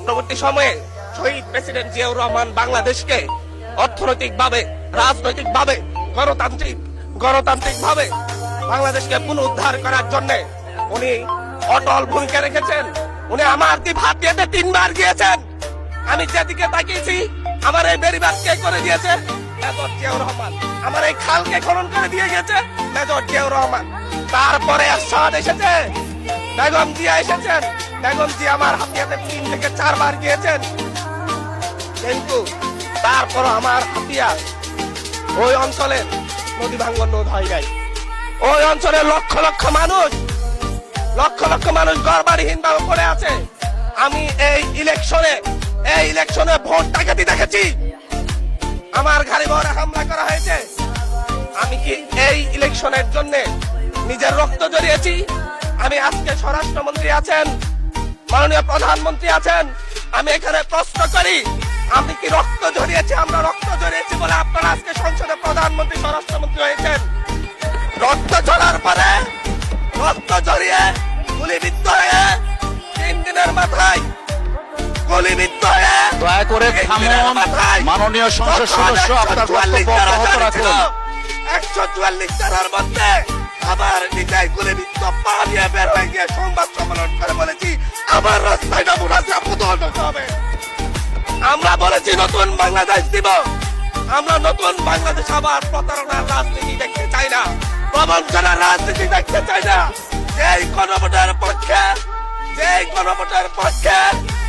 অন্তর্বর্তী সময়ে শহীদ প্রেসিডেন্ট জিয়াউর রহমান বাংলাদেশকে অর্থনৈতিকভাবে, রাজনৈতিকভাবে, গণতান্ত্রিকভাবে বাংলাদেশকে পুনরুদ্ধার করার জন্য উনি অটল ভূমিকা রেখেছেন। উনি আমার দ্বীপ হাতিয়াতে 3 বার গিয়েছেন। আমি যেদিকে তাকিয়েছি, আমার এই বেড়িবাঁধকে করে দিয়েছে মেজর জিয়াউর রহমান, আমার এই খালকে খনন করে দিয়ে গেছে মেজর জিয়াউর রহমান। তারপরে এরশাদ এসেছে, বেগম জিয়া এসেছেন। বেগম জিয়া আমার হাতিয়াতে 3 থেকে 4 বার গিয়েছেন, কিন্তু তারপর আমার হাতিয়া ওই অঞ্চলের নদী ভাঙ্গন রোধ হয় নাই। ওই অঞ্চলের লক্ষ লক্ষ মানুষ ঘরবাড়িহীন ভাবে পড়ে আছে। আমি এই ইলেকশনে ভোট ডাকাতি দেখেছি, আমার গাড়ি বহরে হামলা করা হয়েছে। আমি কি এই ইলেকশনের জন্য নিজের রক্ত জড়িয়েছি? আমি আজকে স্বরাষ্ট্রমন্ত্রী আছেন, মাননীয় প্রধানমন্ত্রী আছেন, আমি এখানে প্রশ্ন করি, আমি কি রক্ত জড়িয়েছি? আমরা রক্ত জড়িয়েছি বলে আপনারা আজকে সংসদে প্রধানমন্ত্রী, স্বরাষ্ট্রমন্ত্রী হয়েছেন। রক্ত ঝরার পরে, রক্ত জড়িয়ে গুলিবিদ্ধ হয়ে 3 দিনের মাথায় গুলিবিদ্ধ হয়ে, দয়া করে থামুন। মাননীয় সংসদ সদস্য, আপনার বক্তব্য অব্যাহত রাখুন। 144 ধারার মধ্যে আবার নিজেই গুলিবিদ্ধ পা দিয়ে বের হয়ে গিয়ে সংবাদ সম্মেলন করে বলেছি আমার রাস্তায় হবে। আমরা বলেছি নতুন বাংলাদেশ দিব। আমরা নতুন বাংলাদেশ আবার প্রতারণার রাজনীতি দেখতে চাই না, প্রবঞ্চনার রাজনীতি দেখতে চাই না। যেই গণভোটের পক্ষে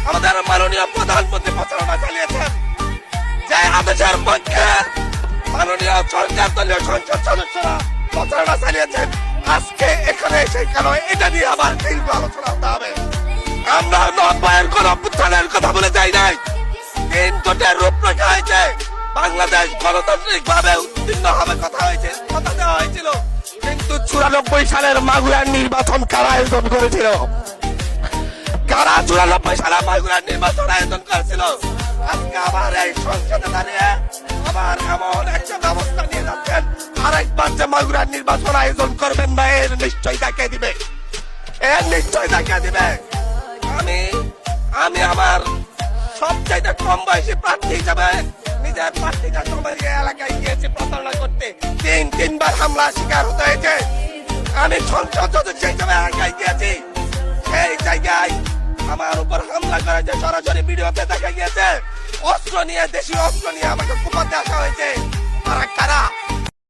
আমাদের মাননীয় প্রধানমন্ত্রী প্রচারণা চালিয়েছেন, যে আদেশের পক্ষে মাননীয় সরকার দলীয় সংসদ সদস্যরা প্রচারণা চালিয়েছেন, আজকে এখানে এসে কেন এটা নিয়ে আবার দীর্ঘ আলোচনা হতে হবে? আমরা 90-এর গণঅভ্যুত্থানের কথা বলে যাই নাই। 3 জোটের রূপরেখা হয়েছে, বাংলাদেশ গণতান্ত্রিক ভাবে উত্তীর্ণ হবে কথা দেওয়া হয়েছিল, কিন্তু 94 সালের মাগুরার নির্বাচন কারা আয়োজন করেছিল? কারা 94 সালে মাগুরার নির্বাচন আয়োজন করেছিল? আজকে আবার এই সংসদে দাঁড়িয়ে আবার এমন একটা ব্যবস্থা নিয়ে যাচ্ছেন, আরেকবার যে মাগুরার নির্বাচন আয়োজন করবেন না, এর নিশ্চয়ই দেখিয়ে দিবে। আমি আমার সবচাইতে কম বয়সী প্রার্থী হিসাবে নিজের প্রার্থীটা সময় এলাকায় গিয়েছি প্রচারণা করতে। 3বার হামলা শিকার হতে হয়েছে। আমি সংসদ সদস্য হিসাবে এলাকায় গিয়েছি, সেই জায়গায় আমার উপর হামলা করা যে সরাসরি ভিডিওতে দেখা গিয়েছে। দেশীয় অস্ত্র নিয়ে আমাকে কুপাতে আসা হয়েছে। তারা কারা?